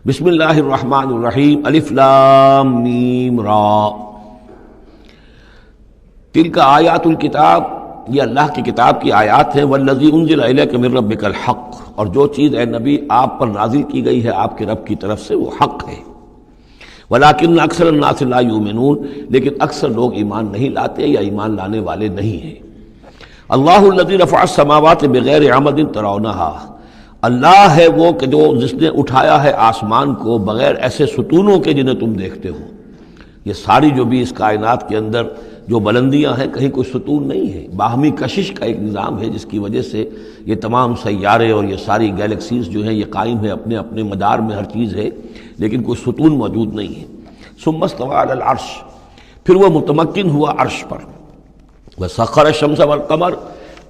بسم اللہ الرحمن الرحیم الف لام میم را تلک آیات الکتاب، یہ اللہ کی کتاب کی آیات ہیں، والذی انزل الیک من ربک الحق، اور جو چیز اے نبی آپ پر نازل کی گئی ہے آپ کے رب کی طرف سے وہ حق ہے، ولکن اکثر الناس لا یؤمنون، لیکن اکثر لوگ ایمان نہیں لاتے یا ایمان لانے والے نہیں ہیں۔ اللہ الذی رفع السماوات بغیر عمد ترونها، اللہ ہے وہ کہ جس نے اٹھایا ہے آسمان کو بغیر ایسے ستونوں کے جنہیں تم دیکھتے ہو۔ یہ ساری جو بھی اس کائنات کے اندر جو بلندیاں ہیں کہیں کوئی ستون نہیں ہے، باہمی کشش کا ایک نظام ہے جس کی وجہ سے یہ تمام سیارے اور یہ ساری گیلیکسیز جو ہیں یہ قائم ہے، اپنے اپنے مدار میں ہر چیز ہے، لیکن کوئی ستون موجود نہیں ہے۔ ثم استوى علی العرش، پھر وہ متمکن ہوا عرش پر، وسخر الشمس والقمر،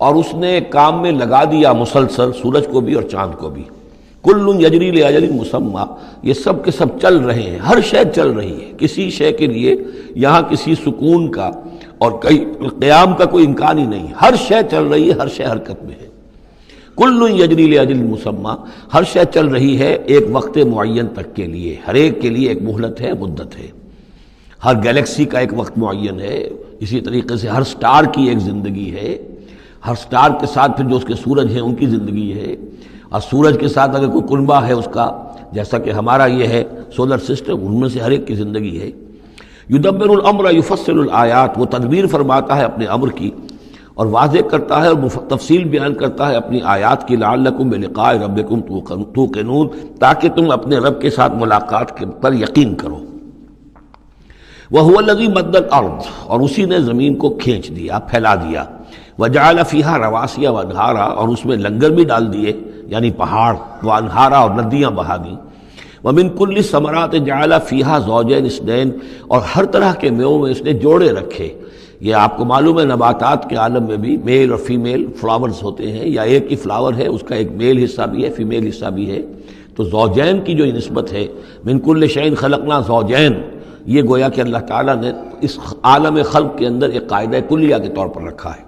اور اس نے کام میں لگا دیا مسلسل سورج کو بھی اور چاند کو بھی، کل یجری لاجل مسمى، یہ سب کے سب چل رہے ہیں، ہر شے چل رہی ہے، کسی شے کے لیے یہاں کسی سکون کا اور قیام کا کوئی امکان ہی نہیں، ہر شے چل رہی ہے، ہر شے حرکت میں ہے۔ کل یجری لاجل مسمى، ہر شے چل رہی ہے ایک وقت معین تک کے لیے، ہر ایک کے لیے ایک مہلت ہے، مدت ہے، ہر گیلیکسی کا ایک وقت معین ہے، اسی طریقے سے ہر سٹار کی ایک زندگی ہے، ہر سٹار کے ساتھ پھر جو اس کے سورج ہیں ان کی زندگی ہے، اور سورج کے ساتھ اگر کوئی کنبہ ہے اس کا، جیسا کہ ہمارا یہ ہے سولر سسٹم، ان میں سے ہر ایک کی زندگی ہے۔ یدبر الامر یفصل الآیات، وہ تدبیر فرماتا ہے اپنے امر کی اور واضح کرتا ہے اور تفصیل بیان کرتا ہے اپنی آیات کی، لعلکم بلقاء ربکم توقنون، تاکہ تم اپنے رب کے ساتھ ملاقات پر یقین کرو۔ وَهُوَ الَّذِي مَدَّ الْأَرْضَ، اور اسی نے زمین کو کھینچ دیا، پھیلا دیا، وَجَعَلَ فِيهَا رَوَاسِيَ وَأَنْهَارًا، اور اس میں لنگر بھی ڈال دیے یعنی پہاڑ، وَأَنْهَارًا، اور ندیاں بہا دیں، وَمِن كُلِّ الثَّمَرَاتِ جَعَلَ فِيهَا زَوْجَيْنِ اثْنَيْنِ، اور ہر طرح کے میووں میں اس نے جوڑے رکھے۔ یہ آپ کو معلوم ہے نباتات کے عالم میں بھی میل اور فیمیل فلاورز ہوتے ہیں، یا ایک ہی فلاور ہے اس کا ایک میل حصہ بھی ہے فیمیل حصہ بھی ہے، تو زوجین کی جو نسبت ہے، مِن كُلِّ شَيْءٍ خَلَقْنَا زَوْجَيْن، یہ گویا کہ اللہ تعالیٰ نے اس عالم خلق کے اندر ایک قاعدہ کلیہ کے طور پر رکھا ہے۔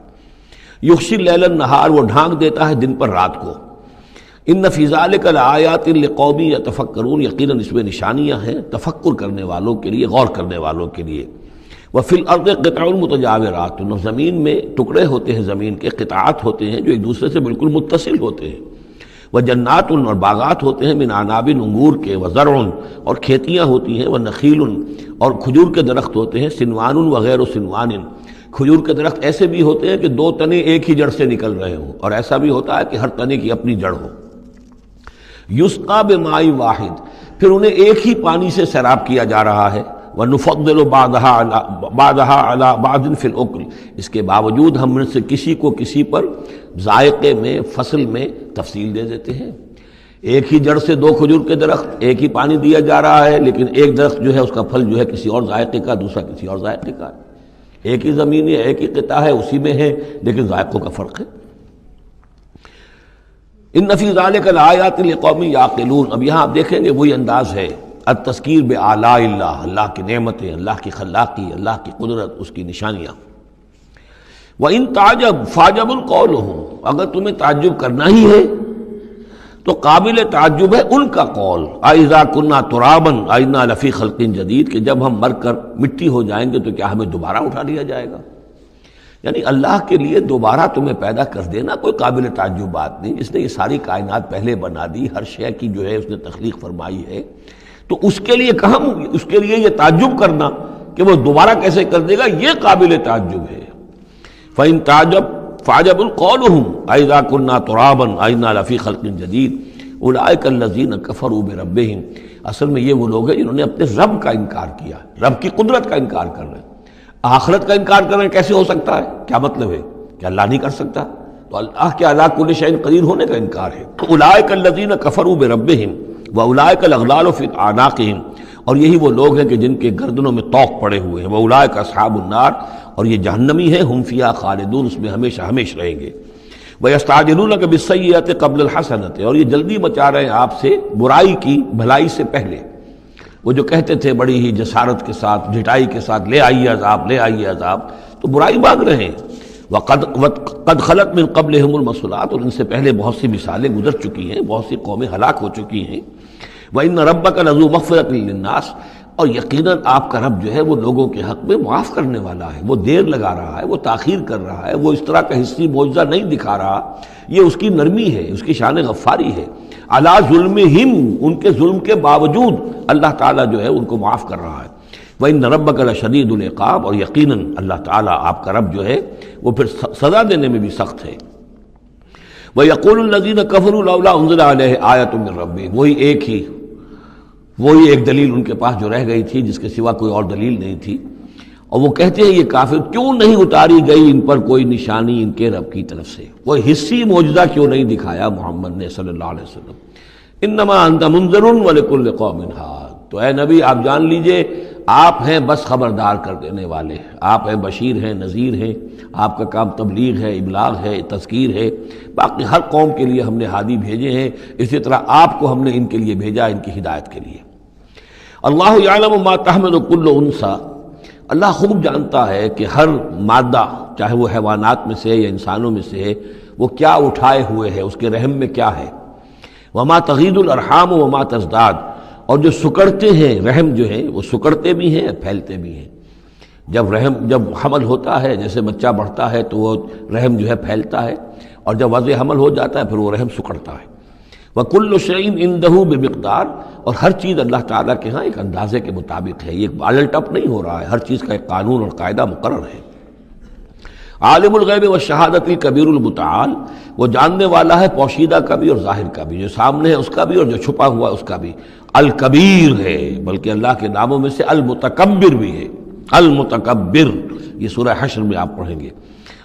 یغشی اللیل النہار، وہ ڈھانک دیتا ہے دن پر رات کو۔ ان فی ذلک لآیات لقوم یتفکرون، یقیناً اس میں نشانیاں ہیں تفکر کرنے والوں کے لیے، غور کرنے والوں کے لیے۔ وفی الارض قطع متجاورات، زمین میں ٹکڑے ہوتے ہیں، زمین کے قطعات ہوتے ہیں جو ایک دوسرے سے بالکل متصل ہوتے ہیں۔ وجنات، اور باغات ہوتے ہیں، من اعناب، انگور کے، وزرع، اور کھیتیاں ہوتی ہیں، ونخیل، اور کھجور کے درخت ہوتے ہیں، سنوان وغیر سنوان، کھجور کے درخت ایسے بھی ہوتے ہیں کہ دو تنے ایک ہی جڑ سے نکل رہے ہوں، اور ایسا بھی ہوتا ہے کہ ہر تنے کی اپنی جڑ ہو۔ یسقا بماء واحد، پھر انہیں ایک ہی پانی سے سیراب کیا جا رہا ہے۔ وَنُفَضِّلُ بَعْضَهَا عَلَى بَعْضٍ فِي الْأُكْلِ، اس کے باوجود ہم ان سے کسی کو کسی پر ذائقے میں، فصل میں تفصیل دے دیتے ہیں۔ ایک ہی جڑ سے دو کھجور کے درخت، ایک ہی پانی دیا جا رہا ہے، لیکن ایک درخت جو ہے اس کا پھل جو ہے کسی اور ذائقے کا، دوسرا کسی اور ذائقے کا ہے۔ ایک ہی زمین ہے، ایک ہی قطعہ ہے، اسی میں ہے، لیکن ذائقوں کا فرق ہے۔ ان فی ذلک لآیات لقوم یعقلون، اب یہاں آپ دیکھیں گے وہی انداز ہے، التذکیر بآلاء اللہ، اللہ کی نعمتیں، اللہ کی خلاقی، اللہ کی قدرت، اس کی نشانیاں۔ وَإِن تَعْجَبْ فَعْجَبٌ قَوْلُهُمْ، اگر تمہیں تعجب کرنا ہی ہے تو قابل تعجب ہے ان کا قول، اَإِذَا كُنَّا تُرَابًا أَإِنَّا لَفِي خَلْقٍ جَدِيدٍ، کہ جب ہم مر کر مٹی ہو جائیں گے تو کیا ہمیں دوبارہ اٹھا لیا جائے گا؟ یعنی اللہ کے لیے دوبارہ تمہیں پیدا کر دینا کوئی قابل تعجب بات نہیں، جس نے یہ ساری کائنات پہلے بنا دی، ہر شے کی جو ہے اس نے تخلیق فرمائی ہے، تو اس کے لیے کہاں، اس کے لیے یہ تعجب کرنا کہ وہ دوبارہ کیسے کر دے گا، یہ قابل تعجب ہے۔ فَإِن تَعْجَبْ فَعْجَبٌ قَوْلُهُمْ أَإِذَا كُنَّا تُرَابًا أَإِنَّا لَفِي خَلْقٍ جَدِيدٍ أُولَٰئِكَ الَّذِينَ كَفَرُوا بِرَبِّهِمْ، اصل میں یہ وہ لوگ ہیں جنہوں نے اپنے رب کا انکار کیا، رب کی قدرت کا انکار کر رہے ہیں، آخرت کا انکار کر رہے ہیں۔ کیسے ہو سکتا ہے؟ کیا مطلب ہے کہ اللہ نہیں کر سکتا؟ تو اللہ کے علی کل شیء قدیر ہونے کا انکار ہے۔ أُولَٰئِكَ الَّذِينَ كَفَرُوا بِرَبِّهِمْ وَأُولَٰئِكَ الْأَغْلَالُ فِي أَعْنَاقِهِمْ، اور یہی وہ لوگ ہیں کہ جن کے گردنوں میں طوق پڑے ہوئے ہیں، وَأُولَٰئِكَ أَصْحَابُ النَّارِ، اور یہ جہنمی ہیں، ہم فیہا خالدون، اس میں ہمیشہ ہمیشہ رہیں گے۔ وَيَسْتَعْجِلُونَكَ بِالسَّيِّئَةِ قَبْلَ الْحَسَنَةِ، اور یہ جلدی مچا رہے ہیں آپ سے برائی کی بھلائی سے پہلے۔ وہ جو کہتے تھے بڑی ہی جسارت کے ساتھ، ڈھٹائی کے ساتھ، لے آئیے عذاب، لے آئیے عذاب، تو برائی بھاگ رہے ہیں۔ وَقَدْ خَلَتْ مِن قَبْلِهِمُ الْمَثُلَاتُ، اور ان سے پہلے بہت سی مثالیں گزر چکی ہیں، بہت سی قومیں ہلاک ہو چکی ہیں۔ وَإِنَّ رَبَّكَ لَذُو مَغْفِرَةٍ لِلنَّاسِ، اور یقیناً آپ کا رب جو ہے وہ لوگوں کے حق میں معاف کرنے والا ہے، وہ دیر لگا رہا ہے، وہ تاخیر کر رہا ہے، وہ اس طرح کا حصی معجزہ نہیں دکھا رہا، یہ اس کی نرمی ہے، اس کی شان غفاری ہے۔ علی ظلمہم، ان کے ظلم کے باوجود اللہ تعالیٰ جو ہے ان کو معاف کر رہا ہے۔ وَإِنَّ رَبَّكَ لَشَدِيدُ الْعِقَابِ، اور یقیناً اللہ تعالیٰ آپ کا رب جو ہے وہ پھر سزا دینے میں بھی سخت ہے۔ وَيَقُولُ الَّذِينَ كَفَرُوا لَوْلَا أُنزِلَ عَلَيْهِ آيَةٌ مِّن رَّبِّهِ، وہی ایک دلیل ان کے پاس جو رہ گئی تھی جس کے سوا کوئی اور دلیل نہیں تھی، اور وہ کہتے ہیں یہ کافر کیوں نہیں اتاری گئی ان پر کوئی نشانی ان کے رب کی طرف سے، وہ حصی معجزہ کیوں نہیں دکھایا محمد نے صلی اللہ علیہ وسلم۔ انما انت منذر ولکل قوم ہاد، تو اے نبی آپ جان لیجئے آپ ہیں بس خبردار کر دینے والے، آپ ہیں بشیر ہیں، نذیر ہیں، آپ کا کام تبلیغ ہے، ابلاغ ہے، تذکیر ہے، باقی ہر قوم کے لیے ہم نے ہادی بھیجے ہیں، اسی طرح آپ کو ہم نے ان کے لیے بھیجا، ان کی ہدایت کے لیے۔ اللہ یعلم ما تحمل کل انثی، اللہ خوب جانتا ہے کہ ہر مادہ چاہے وہ حیوانات میں سے یا انسانوں میں سے ہے وہ کیا اٹھائے ہوئے ہے، اس کے رحم میں کیا ہے۔ وما تغید الارحام وما تزداد، اور جو سکڑتے ہیں رحم جو ہے وہ سکڑتے بھی ہیں پھیلتے بھی ہیں۔ جب حمل ہوتا ہے، جیسے بچہ بڑھتا ہے تو وہ رحم جو ہے پھیلتا ہے، اور جب وضع حمل ہو جاتا ہے پھر وہ رحم سکڑتا ہے۔ وَكُلُّ شَيْءٍ عِندَهُ بِمِقْدَارٍ، اور ہر چیز اللہ تعالیٰ کے ہاں ایک اندازے کے مطابق ہے، یہ الٹ اپ نہیں ہو رہا ہے، ہر چیز کا ایک قانون اور قاعدہ مقرر ہے۔ عالم الغیب والشہادۃ الکبیر المتعال، وہ جاننے والا ہے پوشیدہ کا بھی اور ظاہر کا بھی، جو سامنے ہے اس کا بھی اور جو چھپا ہوا اس کا بھی۔ الکبیر ہے، بلکہ اللہ کے ناموں میں سے المتکبر بھی ہے، المتکبر، یہ سورہ حشر میں آپ پڑھیں گے۔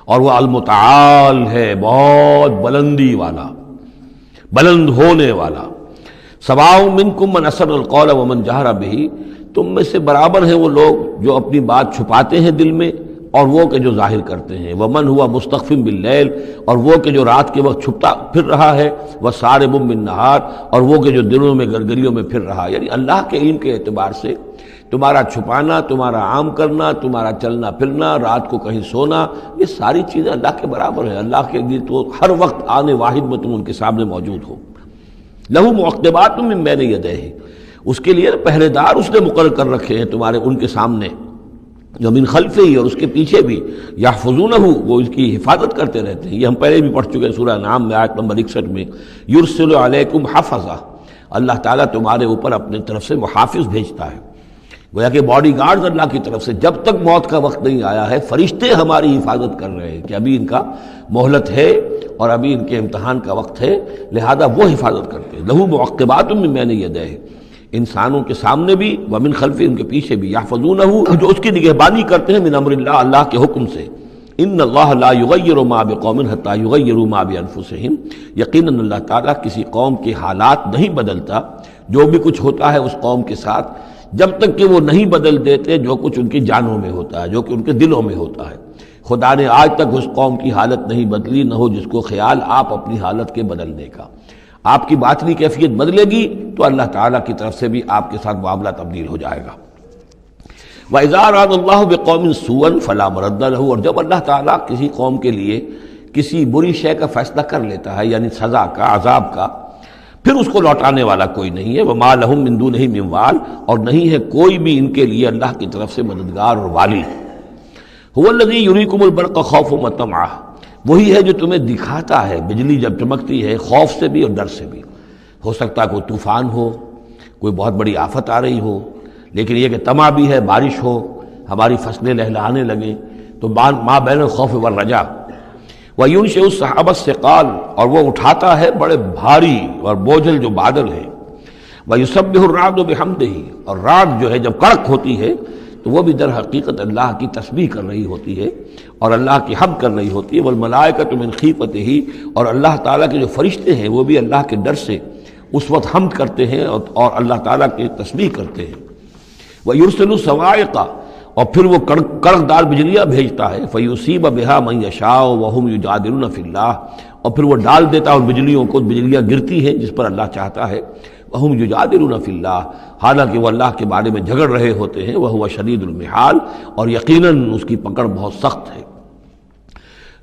اور وہ المتعال ہے، بہت بلندی والا، بلند ہونے والا۔ سواء منکم من اسر القول ومن جہر بہ، تم میں سے برابر ہیں وہ لوگ جو اپنی بات چھپاتے ہیں دل میں اور وہ کہ جو ظاہر کرتے ہیں۔ ومن ہوا مستخف باللیل، اور وہ کہ جو رات کے وقت چھپتا پھر رہا ہے، وسارب بالنہار، اور وہ کہ جو دنوں میں گرگریوں میں پھر رہا ہے۔ یعنی اللہ کے علم کے اعتبار سے تمہارا چھپانا، تمہارا عام کرنا، تمہارا چلنا پھرنا، رات کو کہیں سونا، یہ ساری چیزیں اللہ کے برابر ہیں۔ اللہ کے لیے تو ہر وقت آنے واحد میں تم ان کے سامنے موجود ہو۔ لہو معقبات من بین یدیہ، اس کے لیے پہرے دار اس نے مقرر کر رکھے ہیں تمہارے ان کے سامنے، جو من خلفہ ہی، اور اس کے پیچھے بھی، یحفظونہ، وہ اس کی حفاظت کرتے رہتے ہیں۔ یہ ہم پہلے بھی پڑھ چکے ہیں سورہ انعام میں آیت نمبر 61 میں، یرسل علیکم حفظہ، اللہ تعالیٰ تمہارے اوپر اپنے طرف سے محافظ بھیجتا ہے۔ گویا کہ باڈی گارڈز اللہ کی طرف سے، جب تک موت کا وقت نہیں آیا ہے فرشتے ہماری حفاظت کر رہے ہیں کہ ابھی ان کا مہلت ہے اور ابھی ان کے امتحان کا وقت ہے، لہذا وہ حفاظت کرتے ہیں۔ لہو معقبات من بین یدیہ، انسانوں کے سامنے بھی، ومن خلفہ، ان کے پیچھے بھی، یحفظونہ، جو اس کی نگہبانی کرتے ہیں، من امر اللہ، اللہ کے حکم سے۔ ان اللہ لا یغیر ما بقوم حتی یغیروا ما بانفسہم، یقیناً اللہ تعالیٰ کسی قوم کے حالات نہیں بدلتا، جو بھی کچھ ہوتا ہے اس قوم کے ساتھ، جب تک کہ وہ نہیں بدل دیتے جو کچھ ان کی جانوں میں ہوتا ہے، جو کہ ان کے دلوں میں ہوتا ہے۔ خدا نے آج تک اس قوم کی حالت نہیں بدلی، نہ ہو جس کو خیال آپ اپنی حالت کے بدلنے کا۔ آپ کی باطنی کیفیت بدلے گی تو اللہ تعالیٰ کی طرف سے بھی آپ کے ساتھ معاملہ تبدیل ہو جائے گا۔ وَإِذَا أَرَادَ اللَّهُ بِقَوْمٍ سُوءًا فَلَا مَرَدَّ لَهُ، اور جب اللہ تعالیٰ کسی قوم کے لیے کسی بری شے کا فیصلہ کر لیتا ہے، یعنی سزا کا، عذاب کا، پھر اس کو لوٹانے والا کوئی نہیں ہے۔ وَمَا لَهُم مِّن دُونِهِ مِن وَالٍ، اور نہیں ہے کوئی بھی ان کے لیے اللہ کی طرف سے مددگار اور والی۔ هُوَ الَّذِي يُرِيكُمُ الْبَرْقَ خَوْفًا وَطَمَعًا، وہی ہے جو تمہیں دکھاتا ہے بجلی جب چمکتی ہے، خوف سے بھی اور ڈر سے بھی۔ ہو سکتا ہے کوئی طوفان ہو، کوئی بہت بڑی آفت آ رہی ہو، لیکن یہ کہ طمع بھی ہے، بارش ہو، ہماری فصلیں لہلہانے لگیں، تو ما بین الخوف والرجاء۔ وَيُنشِئُ السَّحَابَ الثِّقَالَ، اور وہ اٹھاتا ہے بڑے بھاری اور بوجھل جو بادل ہیں۔ وَيُسَبِّحُ الرَّعْدُ بِحَمْدِهِ، اور رعد جو ہے جب کڑک ہوتی ہے تو وہ بھی در حقیقت اللہ کی تسبیح کر رہی ہوتی ہے اور اللہ کی حمد کر رہی ہوتی ہے۔ وَالْمَلَائِكَةُ مِنْ خِیفَتِهِ، اور اللہ تعالیٰ کے جو فرشتے ہیں وہ بھی اللہ کے ڈر سے اس وقت حمد کرتے ہیں اور اللہ تعالیٰ کی تسبیح کرتے ہیں۔ وَيُرْسِلُ الصَّوَاعِقَ، اور پھر وہ کڑک دار بجلیاں بھیجتا ہے۔ فَيُصِيبَ بِهَا مَن يَشَاءُ وَهُمْ يُجَادِلُونَ فِي اللَّهِ، اور پھر وہ ڈال دیتا ہے ان بجلیوں کو، بجلیاں گرتی ہیں جس پر اللہ چاہتا ہے۔ وَهُمْ يُجَادِلُونَ فِي اللَّهِ، حالانکہ وہ اللہ کے بارے میں جھگڑ رہے ہوتے ہیں۔ وَهُوَ شَدِيدُ الْمِحَالِ، اور یقیناً اس کی پکڑ بہت سخت ہے۔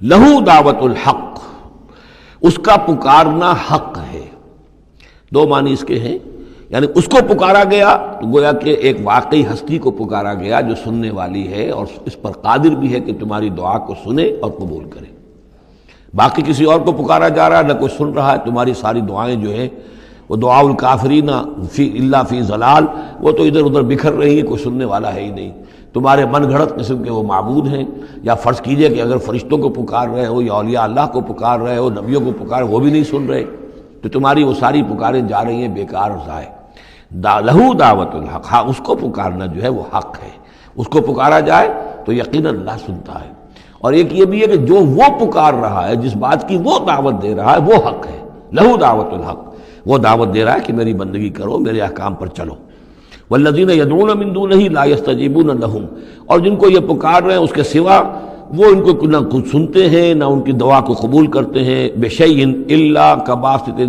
لَهُ دعوت الحق، اس کا پکارنا حق ہے۔ دو معنی اس کے ہیں، یعنی اس کو پکارا گیا تو گویا کہ ایک واقعی ہستی کو پکارا گیا جو سننے والی ہے اور اس پر قادر بھی ہے کہ تمہاری دعا کو سنے اور قبول کرے۔ باقی کسی اور کو پکارا جا رہا ہے، نہ کوئی سن رہا ہے، تمہاری ساری دعائیں جو ہیں وہ دعاء الکافرین فی الا فی ضلال، وہ تو ادھر ادھر بکھر رہی ہے، کوئی سننے والا ہے ہی نہیں۔ تمہارے من گھڑت قسم کے وہ معبود ہیں، یا فرض کیجئے کہ اگر فرشتوں کو پکار رہے ہو یا اولیاء اللہ کو پکار رہے ہو، نبیوں کو پکار، وہ بھی نہیں سن رہے، تو تمہاری وہ ساری پکاریں جا رہی ہیں بیکار اور ضائع۔ لہو دعوت الحق، ہاں اس کو پکارنا جو ہے وہ حق ہے، اس کو پکارا جائے تو یقیناً اللہ سنتا ہے۔ اور ایک یہ بھی ہے کہ جو وہ پکار رہا ہے، جس بات کی وہ دعوت دے رہا ہے، وہ حق ہے۔ لہو دعوت الحق، وہ دعوت دے رہا ہے کہ میری بندگی کرو، میرے احکام پر چلو۔ والذین یدعون من دونہ لا یستجیبون لہم، اور جن کو یہ پکار رہے ہیں اس کے سوا وہ ان کو نہ کچھ سنتے ہیں نہ ان کی دعا کو قبول کرتے ہیں۔ بشیء الا کباسط،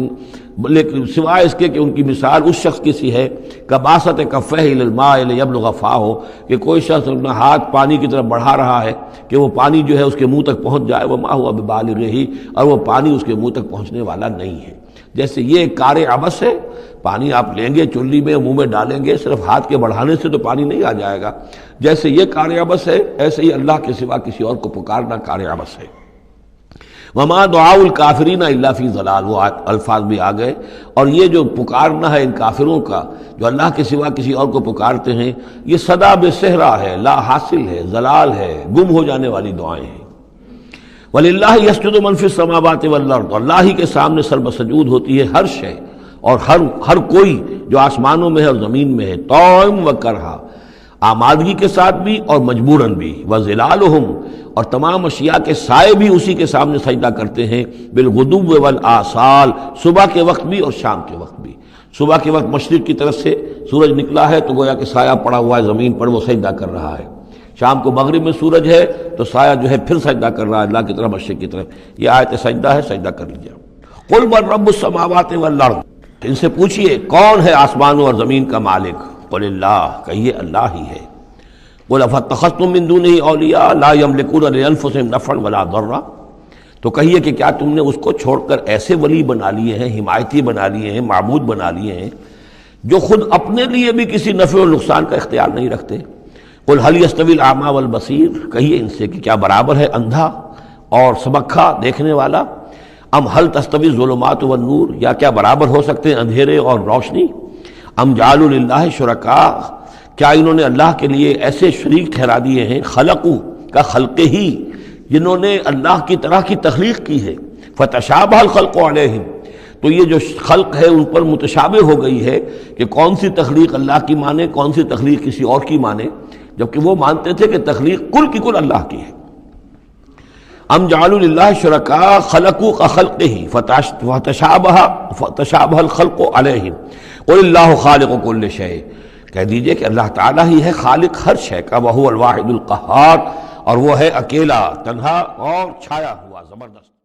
لیکن سوائے اس کے کہ ان کی مثال اس شخص کی سی ہے کباسط کفہ الی الماء لیبلغ فاہ، کہ کوئی شخص اپنا ہاتھ پانی کی طرف بڑھا رہا ہے کہ وہ پانی جو ہے اس کے منہ تک پہنچ جائے، وما هو ببالغہ، اور وہ پانی اس کے منہ تک پہنچنے والا نہیں ہے۔ جیسے یہ ایک کار عبث ہے، پانی آپ لیں گے چلی میں منہ میں ڈالیں گے، صرف ہاتھ کے بڑھانے سے تو پانی نہیں آ جائے گا، جیسے یہ کار عبث ہے ایسے ہی اللہ کے سوا کسی اور کو پکارنا کار عبث ہے۔ وما دعاء الکافرین الا فی ضلال، وہ الفاظ بھی آ گئے۔ اور یہ جو پکارنا ہے ان کافروں کا جو اللہ کے سوا کسی اور کو پکارتے ہیں، یہ صدا بے صحرا ہے، لا حاصل ہے، ضلال ہے، گم ہو جانے والی دعائیں ہیں۔ وَلِلَّهِ يَسْجُدُ مَن فِي السَّمَاوَاتِ وَالْأَرْضِ، اللہ ہی کے سامنے سر بسجود ہوتی ہے ہر شے اور ہر کوئی جو آسمانوں میں ہے اور زمین میں ہے، طاعًا وَكَرْهًا، آمادگی کے ساتھ بھی اور مجبوراً بھی، وَظِلَالُهُمْ، اور تمام اشیاء کے سائے بھی اسی کے سامنے سجدہ کرتے ہیں، بالغدو والآصال، صبح کے وقت بھی اور شام کے وقت بھی۔ صبح کے وقت مشرق کی طرف سے سورج نکلا ہے تو گویا کہ سایہ پڑا ہوا ہے زمین پر، وہ سجدہ کر رہا ہے۔ شام کو مغرب میں سورج ہے تو سایہ جو ہے پھر سجدہ کر رہا ہے اللہ کی طرف، مشرق کی طرف۔ یہ آیت سجدہ ہے، سجدہ کر لیجیے۔ قل من رب السماوات والارض، ان سے پوچھئے کون ہے آسمانوں اور زمین کا مالک؟ قل اللہ، کہیے اللہ ہی ہے۔ قل افاتخذتم من دونہ اولیاء لا یملکون لانفسہم نفعا ولا ضرا، تو کہیے کہ کیا تم نے اس کو چھوڑ کر ایسے ولی بنا لیے ہیں، حمایتی بنا لیے ہیں، معبود بنا لیے ہیں جو خود اپنے لیے بھی کسی نفع و نقصان کا اختیار نہیں رکھتے؟ قل هل يستوي الاعمى والبصير، کہیے ان سے کہ کیا برابر ہے اندھا اور سبکھا دیکھنے والا؟ ام هل تستوي الظلمات والنور، یا کیا برابر ہو سکتے ہیں اندھیرے اور روشنی؟ ام جعلوا للہ شرکاء، کیا انہوں نے اللہ کے لیے ایسے شریک ٹھہرا دیے ہیں، خلقوا کا خلق ہی، جنہوں نے اللہ کی طرح کی تخلیق کی ہے، فتشابہ الخلق علیہم، تو یہ جو خلق ہے ان پر متشابہ ہو گئی ہے کہ کون سی تخلیق اللہ کی مانے، کون سی تخلیق کسی اور کی مانے، جبکہ وہ مانتے تھے کہ تخلیق کل کی کل اللہ کی ہے۔ ام جعلوا للہ شرکاء خلقوا کخلقہ فتشابہ الخلق علیہم قل اللہ خالق کل شیء، کہہ دیجئے کہ اللہ تعالیٰ ہی ہے خالق ہر شے کا، وہو الواحد القہار، اور وہ ہے اکیلا، تنہا اور چھایا ہوا، زبردست۔